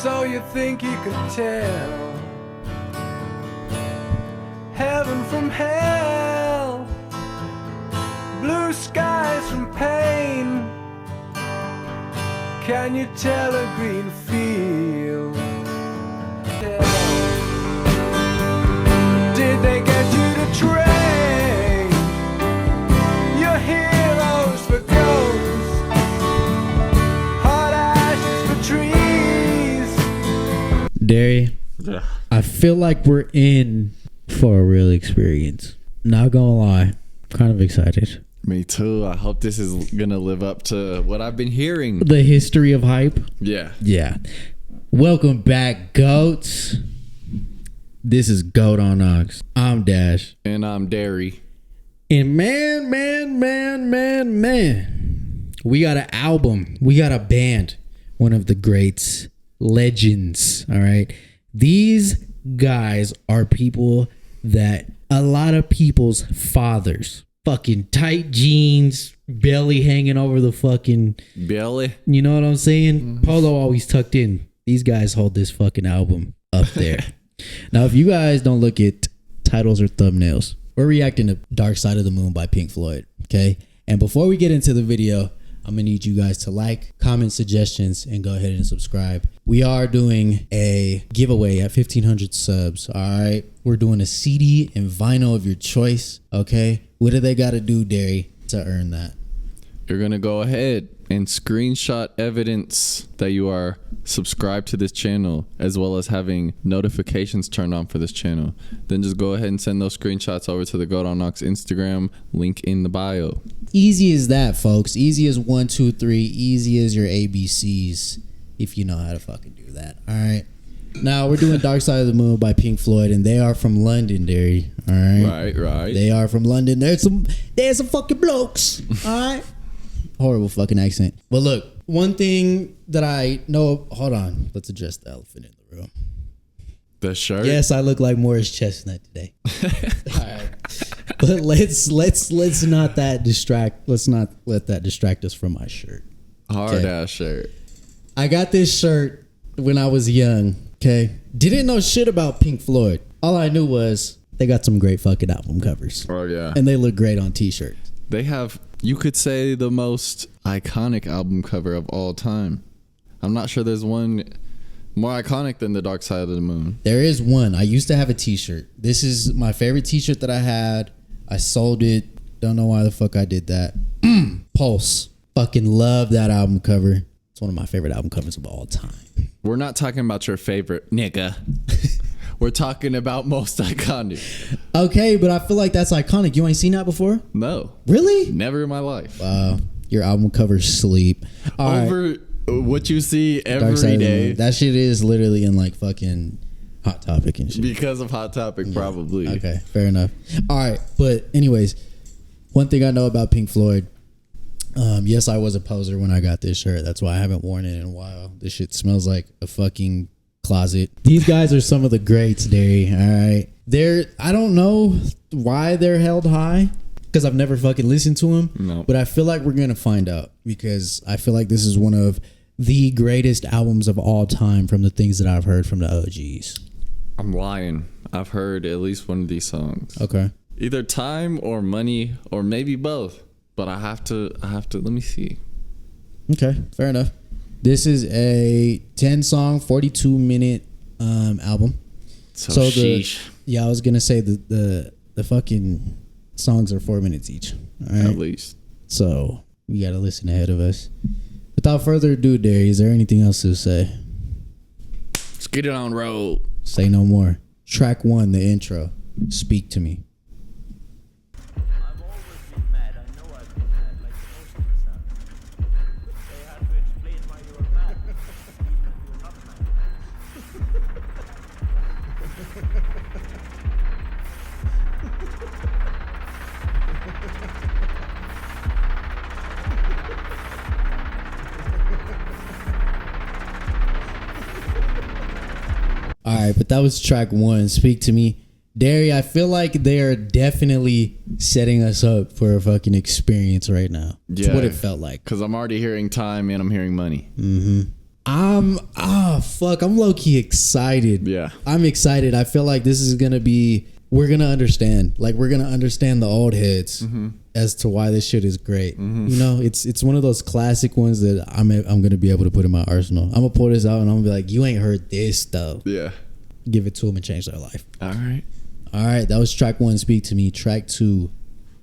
So you think you can tell heaven from hell, blue skies from pain? Can you tell a green field? Did they get you to train your heroes for ghosts, hot ashes for trees? Darry, I feel like we're in for a real experience. Not gonna lie, kind of excited. Me too. I hope this is gonna live up to what I've been hearing. The history of hype. Yeah. Welcome back, goats. This is GoatOnAux. I'm Dash. And I'm Darry. And man, we got an album. We got a band. One of the greats, legends. All right. These guys are people that a lot of people's fathers, fucking tight jeans, belly hanging over the fucking belly. You know what I'm saying? Polo always tucked in. These guys hold this fucking album up there. Now, if you guys don't look at titles or thumbnails, we're reacting to Dark Side of the Moon by Pink Floyd. Okay. And before we get into the video, I'm going to need you guys to like, comment suggestions, and go ahead and subscribe. We are doing a giveaway at 1,500 subs. All right. We're doing a CD and vinyl of your choice. Okay. What do they got to do, Darry, to earn that? You're going to go ahead and screenshot evidence that you are subscribed to this channel, as well as having notifications turned on for this channel. Then just go ahead and send those screenshots over to the GoatOnAux Instagram, link in the bio. Easy as that, folks. Easy as 1, 2, 3. Easy as your ABCs, if you know how to fucking do that. All right. Now we're doing Dark Side of the Moon by Pink Floyd, and they are from London, Darry. All right. Right. They are from London. There's some fucking blokes. All right. Horrible fucking accent. But look, one thing that I know. Hold on. Let's address the elephant in the room. The shirt. Yes, I look like Morris Chestnut today. All right. But let's not that distract. Let's not let that distract us from my shirt. Hard ass shirt. I got this shirt when I was young. Okay. Didn't know shit about Pink Floyd. All I knew was they got some great fucking album covers. Oh yeah. And they look great on t-shirts. They have, you could say, the most iconic album cover of all time. I'm not sure there's one more iconic than The Dark Side of the Moon. There is one. I used to have a t-shirt. This is my favorite t-shirt that I had. I sold it. Don't know why the fuck I did that. Pulse. Fucking love that album cover. It's one of my favorite album covers of all time. We're not talking about your favorite, nigga. We're talking about most iconic. Okay, but I feel like that's iconic. You ain't seen that before? No. Really? Never in my life. Wow. Your album covers sleep. All Over right. what you see every day. That shit is literally in like fucking Hot Topic and shit. Because of Hot Topic, probably. Okay, fair enough. All right, but anyways, one thing I know about Pink Floyd. Yes, I was a poser when I got this shirt. That's why I haven't worn it in a while. This shit smells like a fucking closet. These guys are some of the greats, Darry. All right. I don't know why they're held high, because I've never fucking listened to them. No. But I feel like we're going to find out, because I feel like this is one of the greatest albums of all time from the things that I've heard from the OGs. I'm lying. I've heard at least one of these songs. Okay. Either Time or Money or maybe both. But I have to, let me see. Okay, fair enough. This is a 10-song, 42-minute album. So sheesh. I was gonna say the fucking songs are 4 minutes each. All right? At least. So we gotta listen ahead of us. Without further ado, Darry, is there anything else to say? Let's get it on road. Say no more. Track 1, the intro. Speak to me. All right, but that was track 1. Speak to me. Darry, I feel like they're definitely setting us up for a fucking experience right now. It's what it felt like. Because I'm already hearing Time and I'm hearing Money. Mm-hmm. I'm low key excited. Yeah. I'm excited. I feel like this is gonna be. We're gonna understand. Like we're gonna understand the old heads as to why this shit is great. You know, it's one of those classic ones that I'm gonna be able to put in my arsenal. I'm gonna pull this out and I'm gonna be like, you ain't heard this though. Yeah. Give it to them and change their life. All right. All right, that was track 1, Speak to Me. Track 2,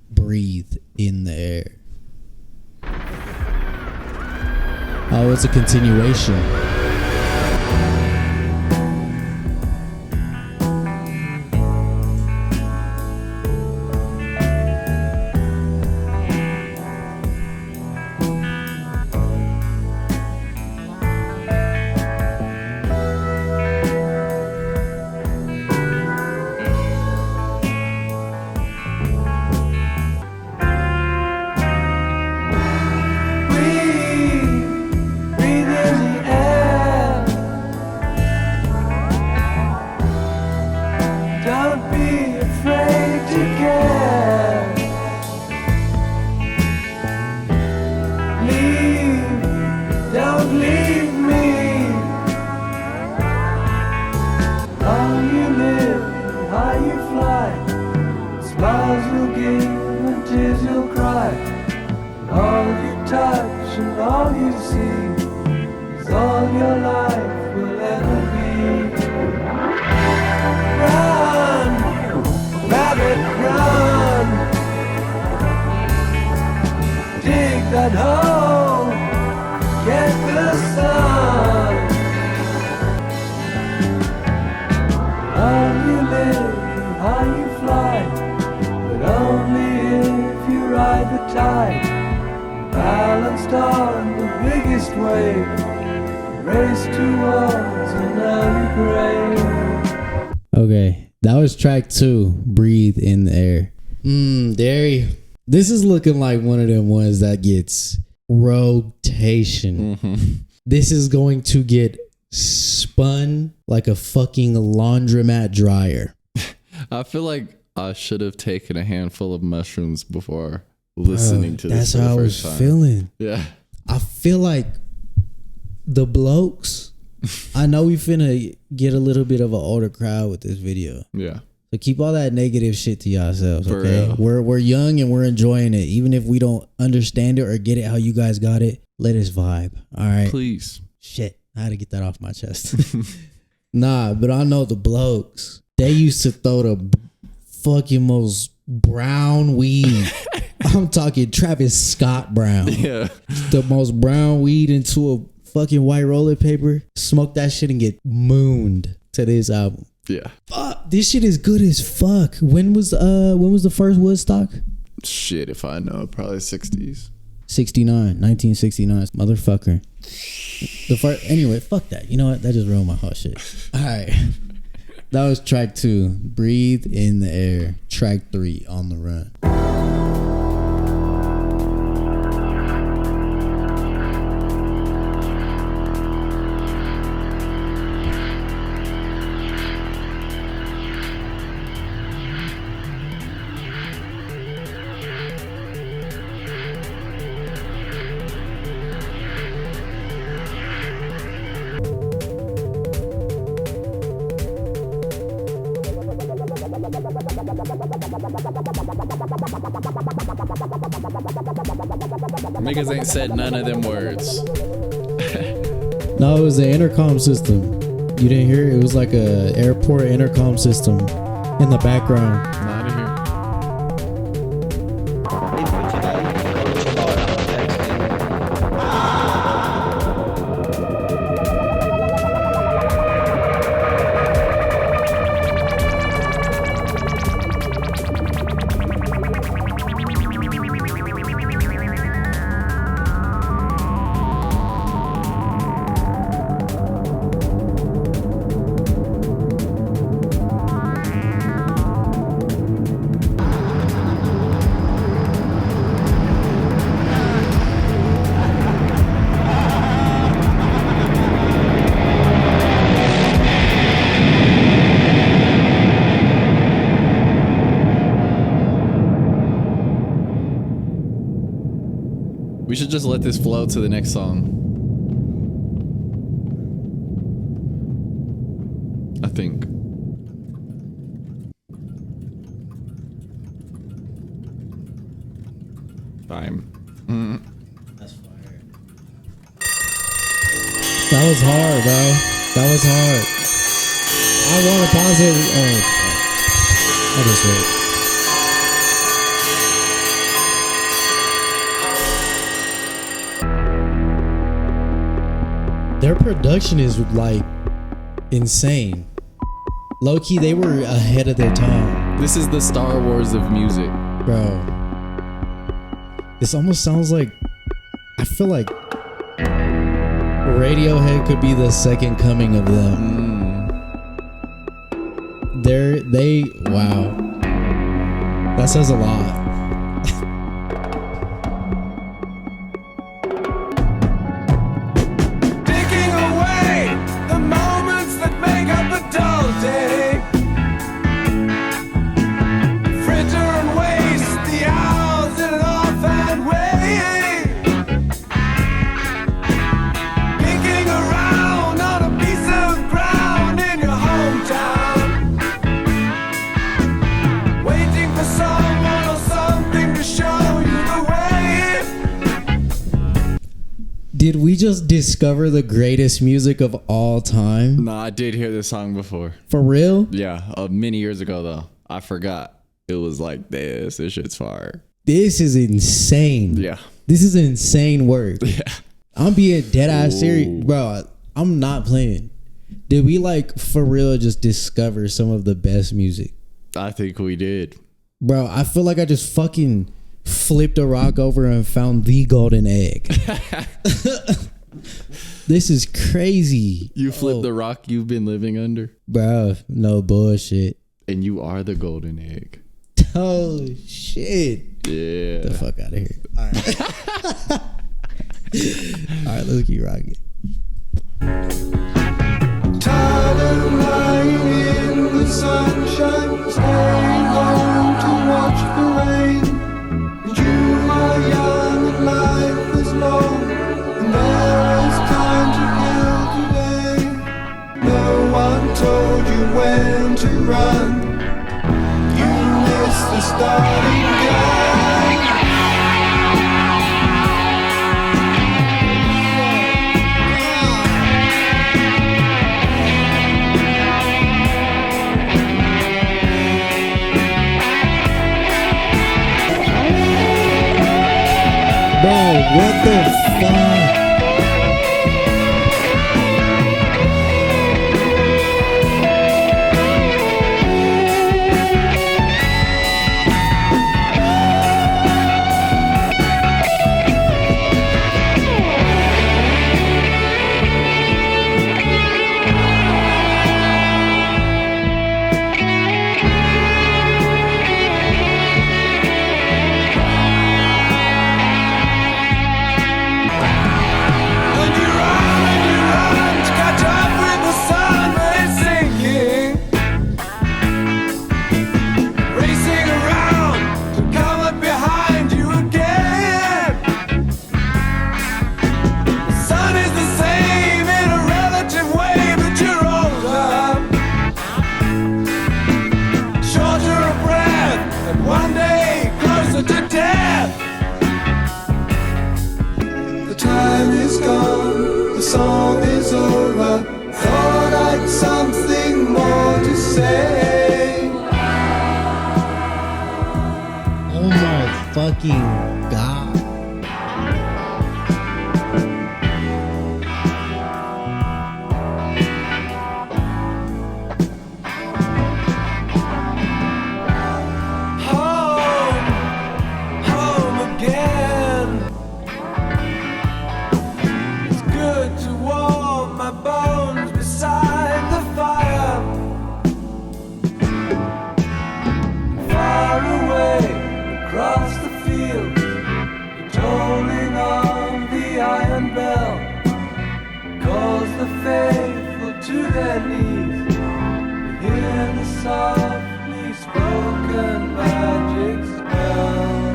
Breathe in the Air. Oh, it's a continuation. Okay, that was track 2, Breathe in the Air. Darry, this is looking like one of them ones that gets rotation. This is going to get spun like a fucking laundromat dryer. I feel like I should have taken a handful of mushrooms before listening to this. That's how I was feeling. Yeah. I feel like the blokes, I know we finna get a little bit of an older crowd with this video. Yeah. So keep all that negative shit to yourselves, For okay? real. We're young and we're enjoying it. Even if we don't understand it or get it how you guys got it, let us vibe. All right. Please. Shit. I had to get that off my chest. Nah, but I know the blokes. They used to throw the fucking most brown weed. I'm talking Travis Scott brown. Yeah. The most brown weed into a fucking white roller paper. Smoke that shit and get mooned to this album. Yeah. Fuck, this shit is good as fuck. When was the first Woodstock? Shit, if I know, probably 60s. 1969, motherfucker. The first, anyway, fuck that. You know what? That just ruined my whole shit. All right. That was track 2, Breathe in the Air. Track 3, On the Run. Niggas ain't said none of them words. No, it was the intercom system. You didn't hear it? It was like a airport intercom system in the background. Nah, I didn't hear. We should just let this flow to the next song. think. Time. That's fire. That was hard, bro. That was hard. I want to pause it. Oh, I'll just wait. Their production is like insane. Low key, they were ahead of their time, This is the Star Wars of music. bro. This almost sounds like, I feel like Radiohead could be the second coming of them. Wow. That says a lot. Taking away the moments that make up a dull day. Fritter and waste the hours in an offhand way. Kicking around on a piece of ground in your hometown. Waiting for someone or something to show you the way. Did we just discover the greatest music of all time? Nah, I did hear this song before. For real? Yeah, many years ago though. I forgot. It was like this. This shit's fire. This is insane. Yeah. This is insane work. Yeah. I'm being dead ass Ooh. serious. Bro, I'm not playing. Did we like for real just discover some of the best music? I think we did. Bro, I feel like I just fucking flipped a rock over and found the golden egg. This is crazy. You flipped the rock you've been living under, Bro, no bullshit. and you are the golden egg. Oh shit. Yeah. The fuck out of here. All right. All right, let's keep rocking. Tired of lying in the sunshine, staying home to watch the rain. And you are young and life is long, and there is time to kill today. No one told you when to run. You missed the starting gun. Bro, what the fuck? And you run to catch up with the sun when it's sinking. Racing around to come up behind you again. The sun is the same in a relative way, but you're older, shorter of breath, and one day closer to death. The time is gone, the song is over. Thought I'd something more to say. Oh my fucking god. Home, home again. It's good to warm my bones beside the fire. Far away across the fields, the tolling of the iron bell calls the faithful to their knees. You hear the softly spoken magic spell.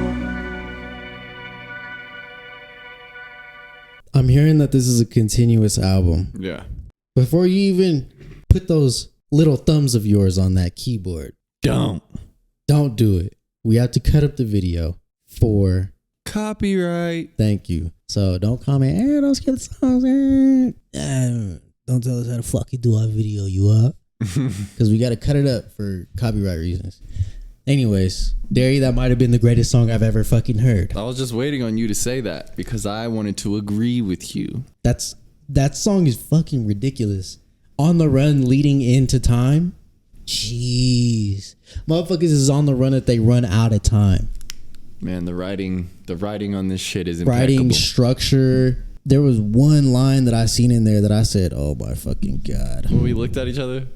I'm hearing that this is a continuous album. Yeah. Before you even put those little thumbs of yours on that keyboard. Don't do it. We have to cut up the video for copyright. Thank you. So don't comment, don't skip the songs. Don't tell us how to fucking do our video, you up? Because we got to cut it up for copyright reasons. Anyways, Darry, that might have been the greatest song I've ever fucking heard. I was just waiting on you to say that because I wanted to agree with you. That song is fucking ridiculous. On the Run leading into time. Jeez. Motherfuckers is on the run that they run out of time. Man, the writing on this shit is impeccable. Writing structure. There was one line that I seen in there that I said, oh my fucking God. When we looked at each other?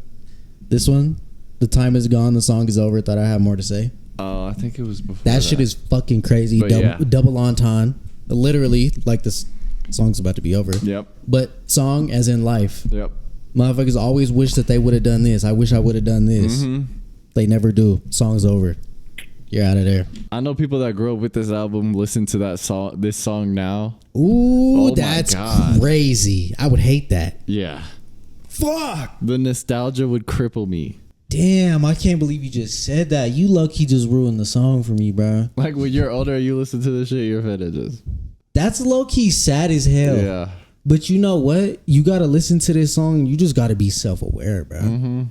This one, the time is gone, the song is over, thought I had more to say. Oh, I think it was before that. Shit is fucking crazy. Double entendre. Literally, like this song's about to be over. Yep. But song as in life. Yep. Motherfuckers always wish that they would have done this. I wish I would have done this. Mm-hmm. They never do. Song's over. You're out of there. I know people that grew up with this album listen to this song now. Ooh, that's crazy. I would hate that. Yeah. Fuck. The nostalgia would cripple me. Damn, I can't believe you just said that. You low-key just ruined the song for me, bro. Like when you're older, you listen to this shit, you're finna just. That's low-key sad as hell. Yeah. But you know what? You gotta listen to this song. You just gotta be self-aware, bro. Mm-hmm.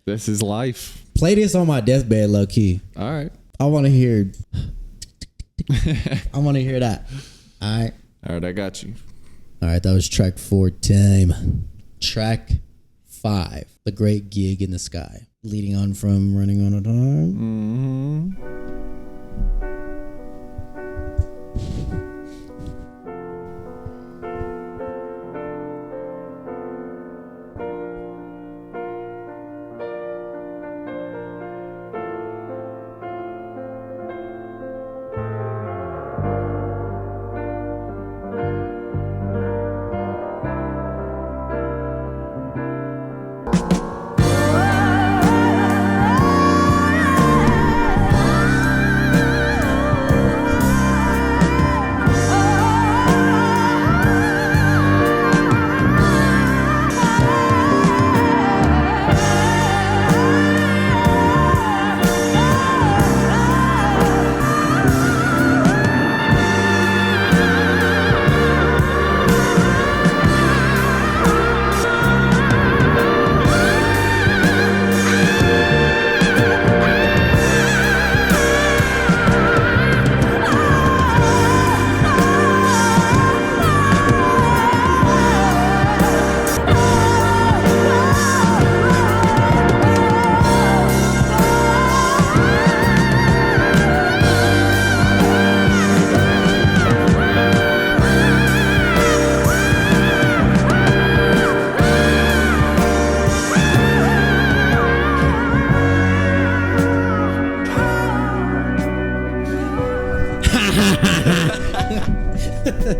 This is life. Play this on my deathbed, low-key. All right. I want to hear. I want to hear that. All right. All right, I got you. All right, that was track 4 time. Track 5, The Great Gig in the Sky. Leading on from Running on a Time. Mm-hmm.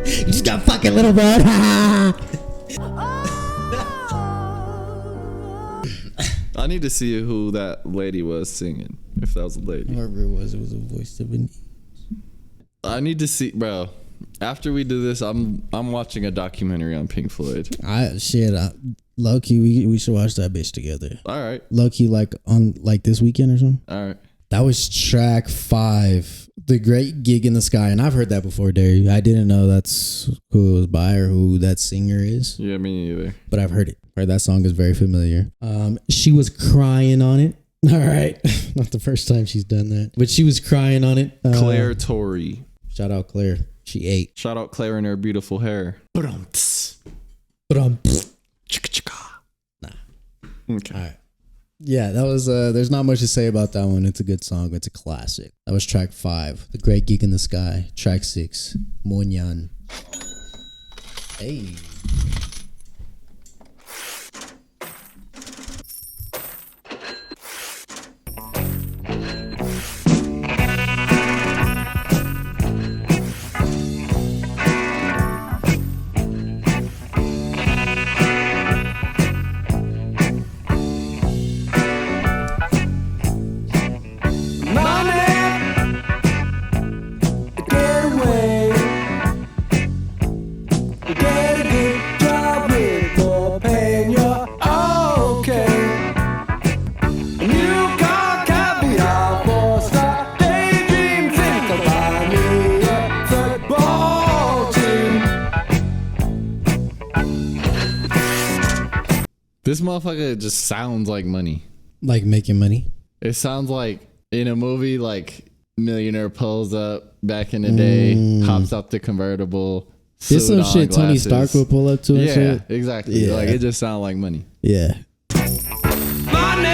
You just got fucking little bud. I need to see who that lady was singing. If that was a lady. Whoever it was a voice of an. I need to see, bro. After we do this, I'm watching a documentary on Pink Floyd. Low key, we should watch that bitch together. All right. Low key, like on like this weekend or something. All right. That was track 5, The Great Gig in the Sky, and I've heard that before, Darry. I didn't know that's who it was by or who that singer is. Yeah, me neither. But I've heard it. Right, that song is very familiar. She was crying on it. All right, not the first time she's done that, but she was crying on it. Claire Torrey. Shout out Claire. She ate. Shout out Claire and her beautiful hair. Nah. Okay. All right. Yeah, that was. There's not much to say about that one. It's a good song. It's a classic. That was track 5, The Great Gig in the Sky. Track 6, Monyan. Hey. Get away, get a good This motherfucker just sounds like money. Like making money. It sounds like in a movie, like millionaire pulls up back in the day, hops up the convertible. This some shit Tony glasses. Stark would pull up to and shit. Yeah, exactly. Yeah. Like it just sounds like money. Yeah. Money,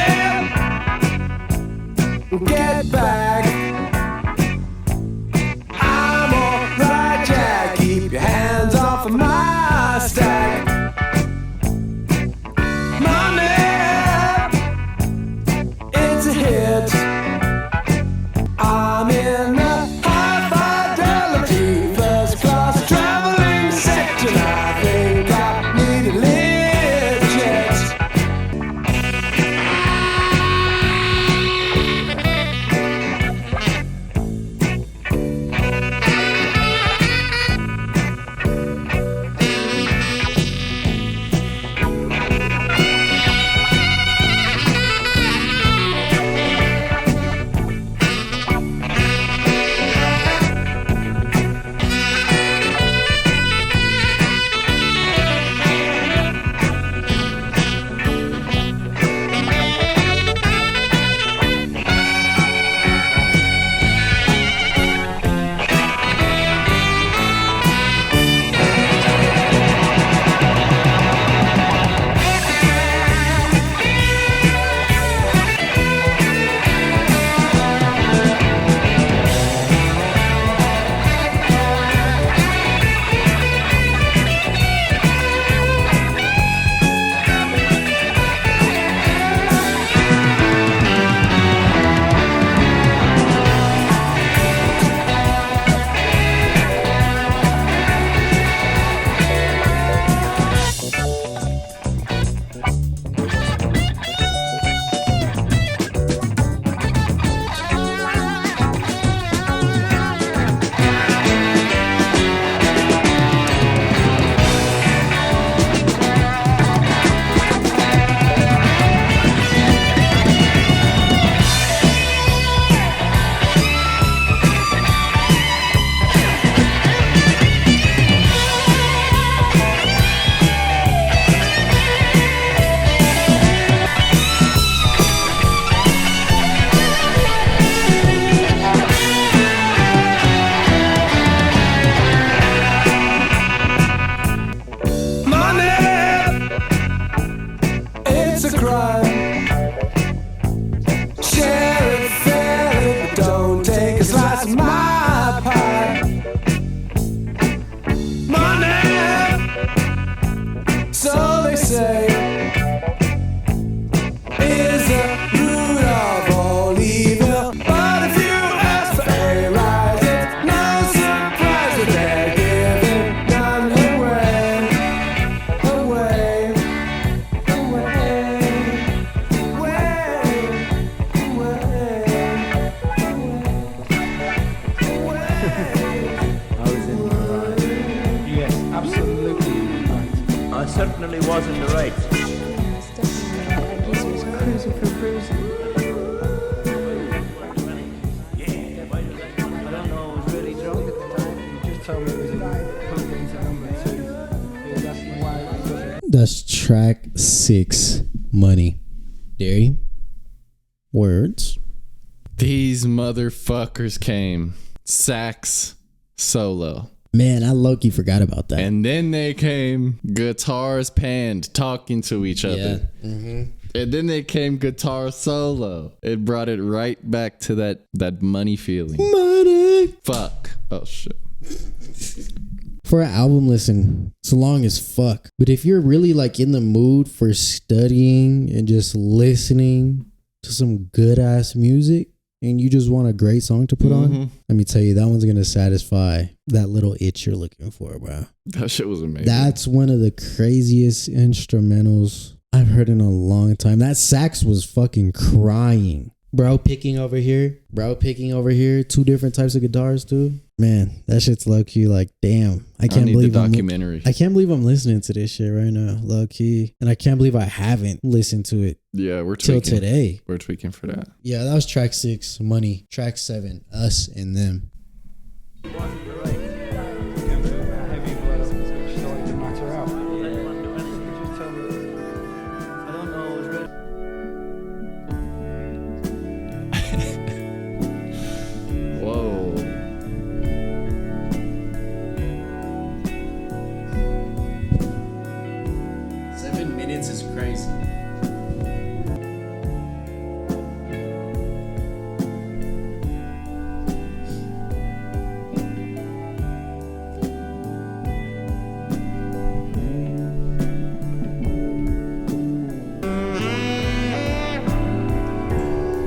get back. I'm alright, Jack. Keep your hands off of my stack. Money, it's a hit. I'm in a high fidelity first class traveling section. I think I need a lift jet. certainly was in the right. Yes, definitely. That geezer was cruising for bruising. I don't know, I was really drunk at the time. You just told me it was a put into number 2. Yeah, that's why it wasn't. That's track 6, Money. Darry, words. These motherfuckers came. Sax solo. Man, I low-key forgot about that. And then they came guitars panned, talking to each other. And then they came guitar solo. It brought it right back to that money feeling. Money. Fuck. Oh, shit. For an album listen, it's long as fuck. But if you're really like in the mood for studying and just listening to some good ass music and you just want a great song to put on, let me tell you, that one's gonna satisfy that little itch you're looking for, bro. That shit was amazing. That's one of the craziest instrumentals I've heard in a long time. That sax was fucking crying. Bro picking over here, 2 different types of guitars too. Man, that shit's low key like, damn. I can't believe the documentary. I can't believe I'm listening to this shit right now, low key. And I can't believe I haven't listened to it Yeah, we're till tweaking. today. We're tweaking for that. Yeah, that was track 6, Money. Track 7, Us and Them. Heavy blows started to matter out. You just told me. crazy.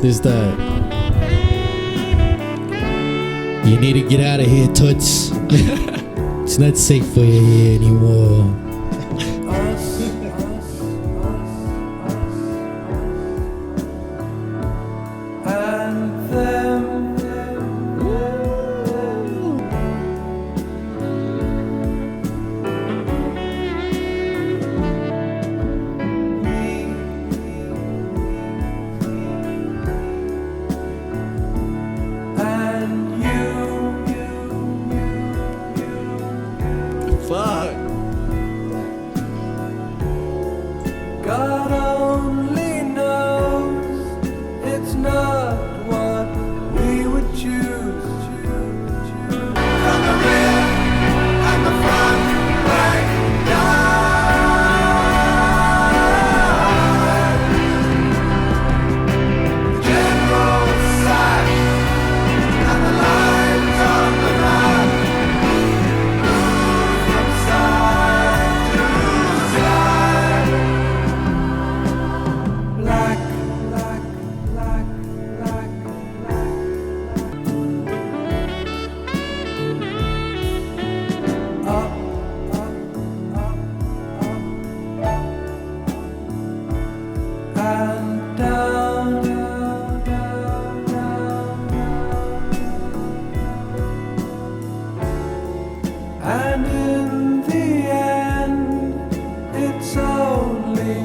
There's that. You need to get out of here, Toots. It's not safe for you here anymore. and them. And Fuck. God only knows it's not what we would choose. From the rear and the front, right side. The general sack and the lines on the map move from side to side. Black, black, black, black, black. Up, up, up, up, and down, down, down, down, and in the end, it's only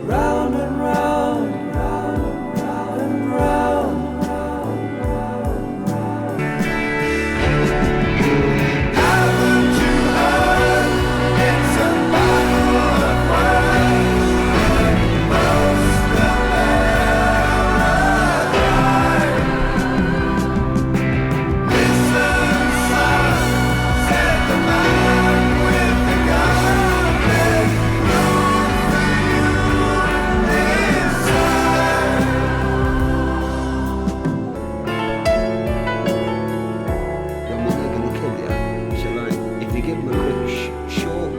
round and round, round and round, round, round, round. Haven't you heard? It's a battle of words. Most of listen, son, said the man with the gun. There's room for you inside. Then they're gonna kill you. So like, if you give them a quick, short,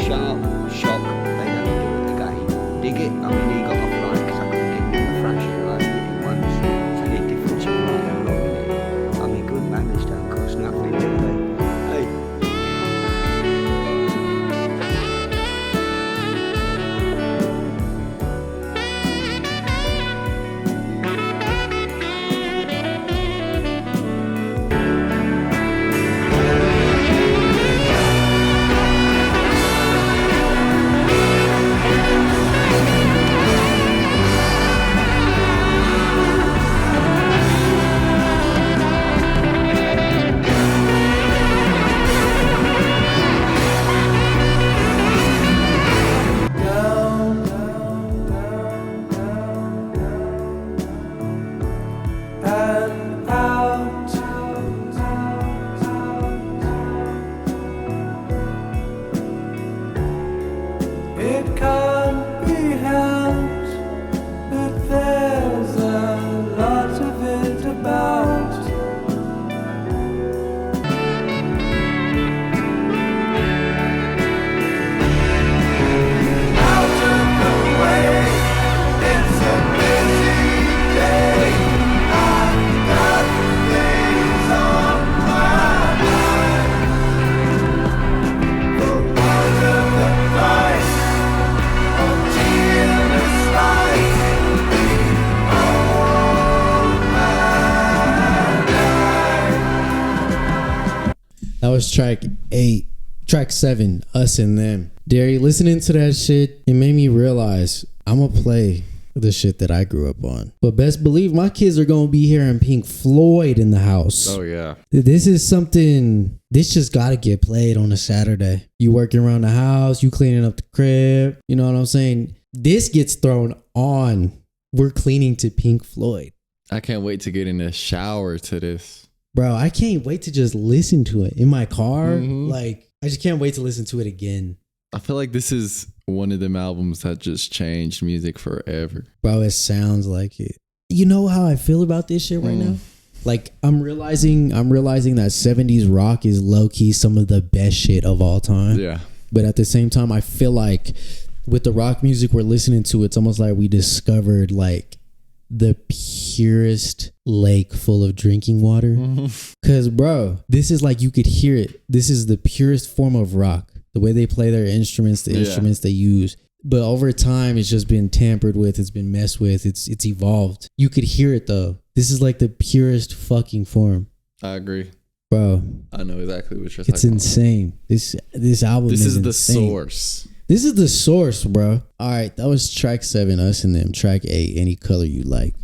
sharp shock, they never do it again. Dig it. I mean, he got off like, 'cause I couldn't give him a fraction, like, hit him once. So the difference in right and wrong in it. I mean, good manners don't cost nothing, do they? Hey. Down, down, down, down, down, and out, out, out, out. It can't be helped that there's a lot of it about. Out of the way, it's a busy day. I've got things on my mind. The want of the price of tea in the slice, the old man died. That was track 8. Track 7, Us and Them. Darry, listening to that shit, it made me realize I'm gonna play the shit that I grew up on. But best believe my kids are gonna be hearing Pink Floyd in the house. Oh yeah. This is something, this just gotta get played on a Saturday. You working around the house, you cleaning up the crib, you know what I'm saying? This gets thrown on. We're cleaning to Pink Floyd. I can't wait to get in the shower to this. Bro, I can't wait to just listen to it in my car. Mhm. Like, I just can't wait to listen to it again. I feel like this is one of them albums that just changed music forever. Bro, it sounds like it. You know how I feel about this shit right now? Like I'm realizing that 70s rock is low key some of the best shit of all time. Yeah. But at the same time, I feel like with the rock music we're listening to, it's almost like we discovered like the purest lake full of drinking water. Cause bro, this is like, you could hear it. This is the purest form of rock. The way they play their instruments, the instruments they use. But over time, it's just been tampered with. It's been messed with. It's evolved. You could hear it though. This is like the purest fucking form. I agree. Bro, I know exactly what you're talking about. it's insane. This album is the insane. source. This is the source, bro. All right, that was track 7, Us and Them. Track 8, Any Color You Like.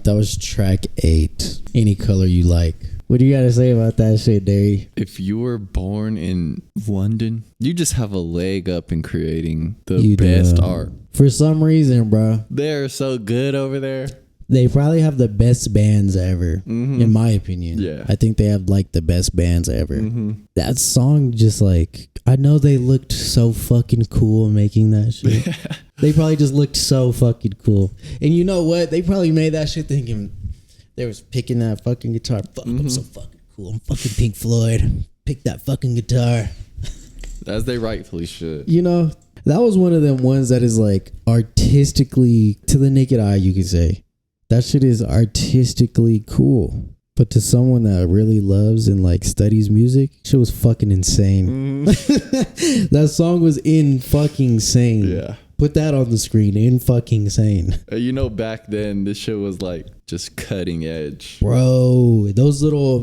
That was track 8, Any Color You Like. What do you got to say about that shit, Darry? If you were born in London, you just have a leg up in creating the best art. For some reason, bro. They're so good over there. They probably have the best bands ever, in my opinion. Yeah. I think they have like the best bands ever. That song just like, I know they looked so fucking cool making that shit. They probably just looked so fucking cool. And you know what? They probably made that shit thinking they was picking that fucking guitar. Fuck, I'm so fucking cool. I'm fucking Pink Floyd. Pick that fucking guitar. As they rightfully should. You know, that was one of them ones that is like artistically, to the naked eye, you could say. That shit is artistically cool. But to someone that really loves and like studies music, shit was fucking insane. That song was in fucking insane. Yeah. Put that on the screen. In fucking insane. You know, back then, this shit was like just cutting edge. Bro, those little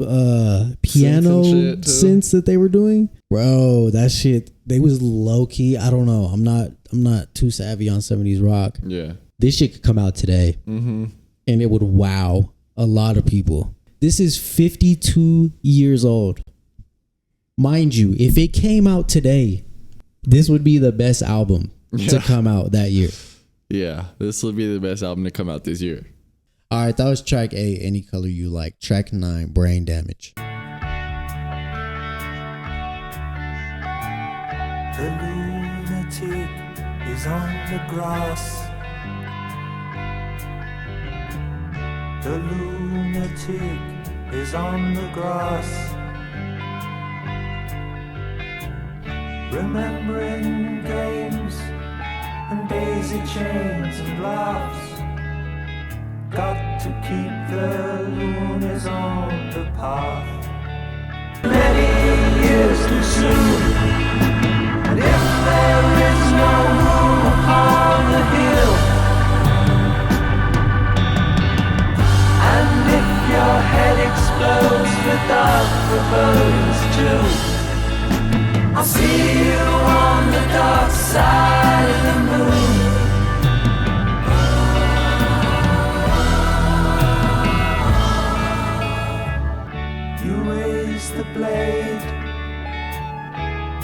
piano synths that they were doing. Bro, that shit, they was low key. I don't know. I'm not too savvy on 70s rock. Yeah. This shit could come out today. And it would wow a lot of people. This is 52 years old. Mind you, if it came out today, this would be the best album to come out that year. Yeah, this will be the best album to come out this year. All right, that was track 8, Any Color You Like. Track 9, Brain Damage. The lunatic is on the grass. The lunatic is on the grass, remembering games and daisy chains and laughs. Got to keep the loonies on the path. Many years too soon, and if there is no room upon the hill, dark forebodings too. I'll see you on the dark side of the moon. You raise the blade,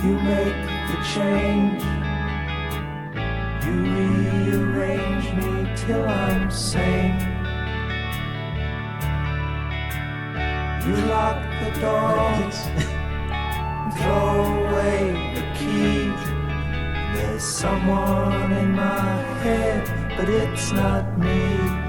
you make the change, you rearrange me till I'm sane. You lock the door, throw away the key. There's someone in my head, but it's not me.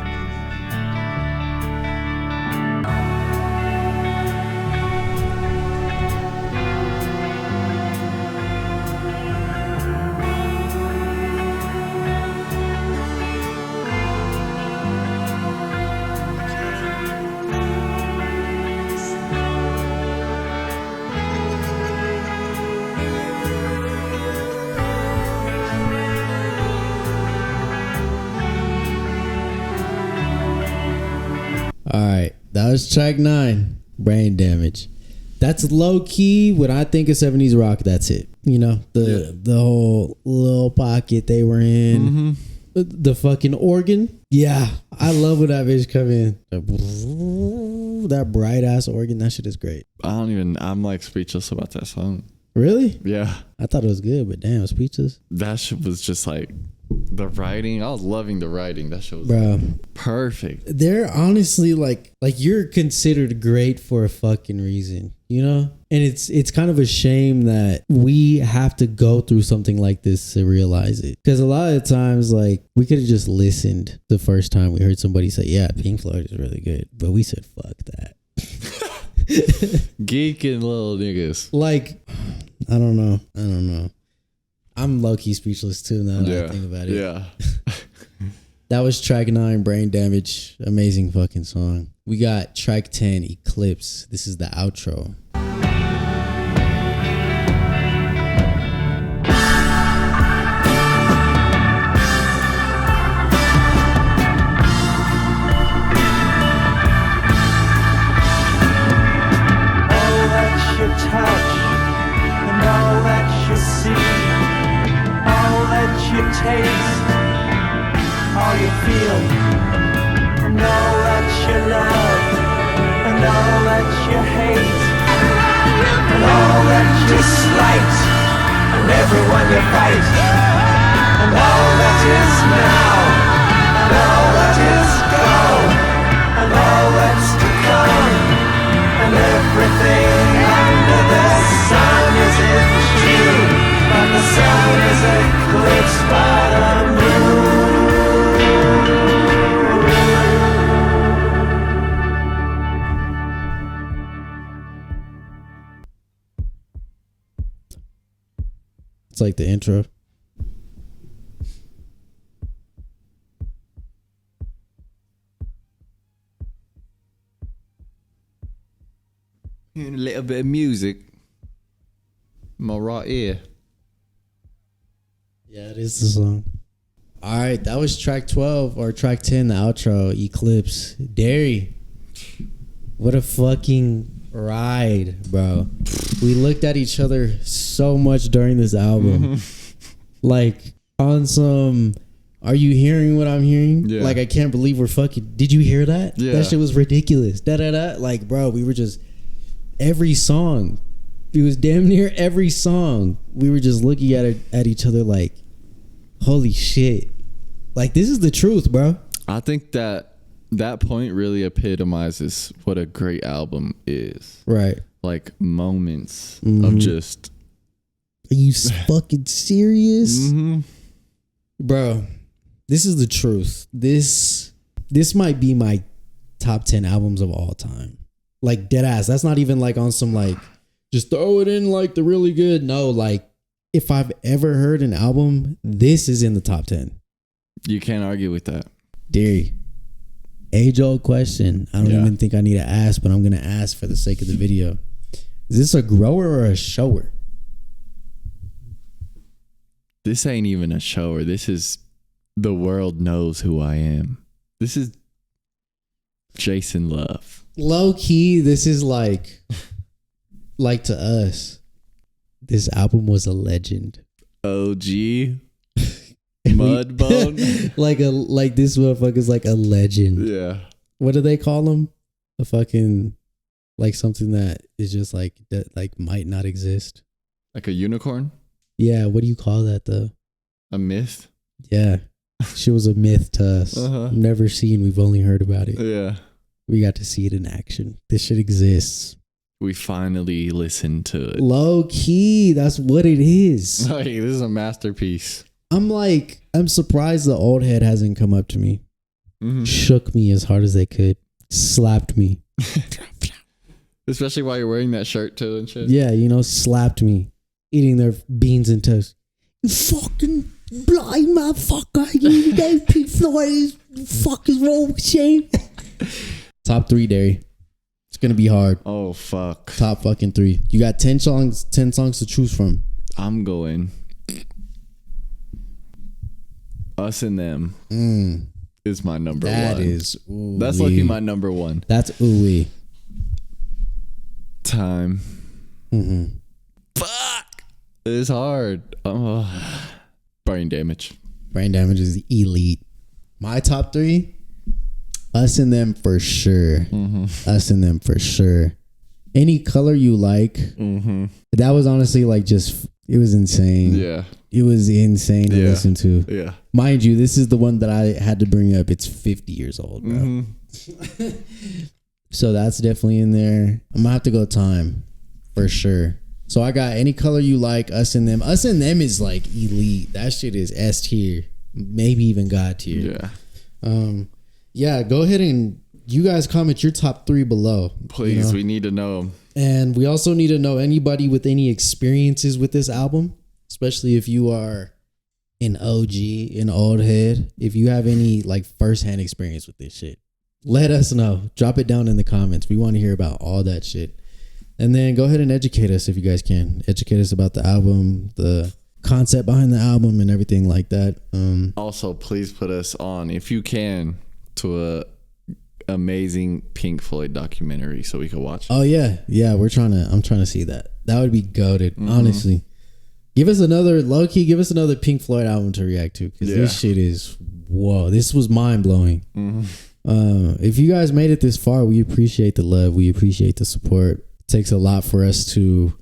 All right, that was track 9, Brain Damage. That's low key. When I think of 70s rock, that's it. You know, the whole little pocket they were in, the fucking organ. Yeah, I love when that bitch come in. That bright ass organ, that shit is great. I'm like speechless about that song. Really? Yeah. I thought it was good, but damn, speechless. That shit was just like the writing. I was loving the writing. That shit was Bro, perfect. they're honestly like you're considered great for a fucking reason, you know? And it's kind of a shame that we have to go through something like this to realize it. Because a lot of the times, like, we could have just listened the first time we heard somebody say, yeah, Pink Floyd is really good. But we said, fuck that. Geeking little niggas. Like, I don't know. I'm low-key speechless too now that I think about it. Yeah. That was track 9, Brain Damage. Amazing fucking song. We got track 10, Eclipse. This is the outro. All that you touch and all that you see, all that you taste, all you feel, and all that you love, and all that you hate, and all that you slight, and everyone you fight, and all that is now, and all that is gone, and all that's to come, and everything under the sun is in June, but the sun is eclipsed by the moon. It's like the intro. Hearing a little bit of music. My right ear. Yeah, it is the song. All right, that was track 12 or track 10, the outro, Eclipse. Darry, what a fucking ride, bro. We looked at each other so much during this album. Like, on some, are you hearing what I'm hearing? Yeah. Like, I can't believe we're fucking, did you hear that? Yeah. That shit was ridiculous. Da-da-da. Like, bro, we were just, every song, it was damn near every song. We were just looking at each other like, holy shit. Like, this is the truth, bro. I think that point really epitomizes what a great album is. Right. Like moments of just. Are you fucking serious? Mm-hmm. Bro, this is the truth. This might be my top 10 albums of all time. Like, dead ass. That's not even like on some like, just throw it in like the really good. No, like, if I've ever heard an album, this is in the top 10. You can't argue with that. Darry, age-old question. I don't even think I need to ask, but I'm going to ask for the sake of the video. Is this a grower or a shower? This ain't even a shower. This is the world knows who I am. This is Jason Love. Low key, this is like to us, this album was a legend. OG. Mudbone. like this motherfucker's like a legend. Yeah. What do they call him? A fucking like something that is just like that like might not exist. Like a unicorn? Yeah, what do you call that though? A myth? Yeah. She was a myth to us. Never seen, we've only heard about it. Yeah. We got to see it in action. This shit exists. We finally listened to it. Low key, that's what it is. Hey, this is a masterpiece. I'm surprised the old head hasn't come up to me. Shook me as hard as they could. Slapped me. Especially while you're wearing that shirt too and shit. Yeah, you know, slapped me. Eating their beans and toast. You fucking blind motherfucker. You gave Pink Floyd. Fuck is wrong with you? Top 3, Darry. It's gonna be hard. Oh fuck. Top fucking 3. You got 10 songs to choose from. I'm going Us and Them is my number one. That is That's lucky my number one. That's ooey. Time. Fuck. It's hard. Brain Damage. Brain Damage is elite. My top 3. Us and Them for sure. Us and Them for sure. Any Color You Like. That was honestly like just, it was insane. Yeah. It was insane to listen to. Yeah. Mind you, this is the one that I had to bring up. It's 50 years old, bro. So that's definitely in there. I'm gonna have to go Time for sure. So I got Any Color You Like, Us and Them. Us and Them is like elite. That shit is S tier, maybe even God tier. Yeah. Yeah, go ahead and you guys comment your top 3 below. Please, you know? we need to know. And we also need to know anybody with any experiences with this album, especially if you are an OG, an old head. If you have any like firsthand experience with this shit, let us know. Drop it down in the comments. We want to hear about all that shit. And then go ahead and educate us if you guys can. Educate us about the album, the concept behind the album, and everything like that. Also, please put us on, if you can, to a amazing Pink Floyd documentary so we can watch it. Oh yeah, I'm trying to see that. That would be goated, honestly. Give us another low-key, give us another Pink Floyd album to react to, because this shit is, whoa, this was mind-blowing. If you guys made it this far, we appreciate the love, we appreciate the support. It takes a lot for us to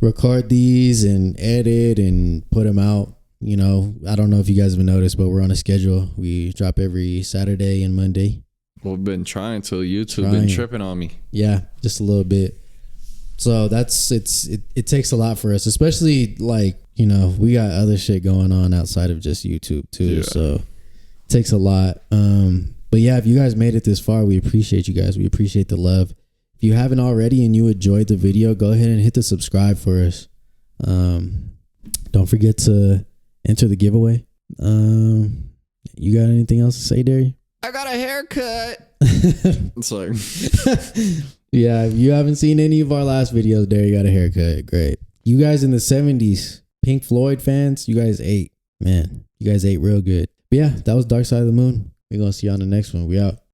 record these and edit and put them out. You know, I don't know if you guys have noticed, but we're on a schedule. We drop every Saturday and Monday. We've been trying to. YouTube been tripping on me. Yeah, just a little bit. So it takes a lot for us, especially like, you know, we got other shit going on outside of just YouTube too. Yeah. So it takes a lot. But yeah, if you guys made it this far, we appreciate you guys. We appreciate the love. If you haven't already and you enjoyed the video, go ahead and hit the subscribe for us. Don't forget to enter the giveaway. You got anything else to say, Darry? I got a haircut. Sorry. Yeah, if you haven't seen any of our last videos, Darry got a haircut. Great. You guys in the 70s, Pink Floyd fans, you guys ate. Man, you guys ate real good. But yeah, that was Dark Side of the Moon. We're going to see you on the next one. We out.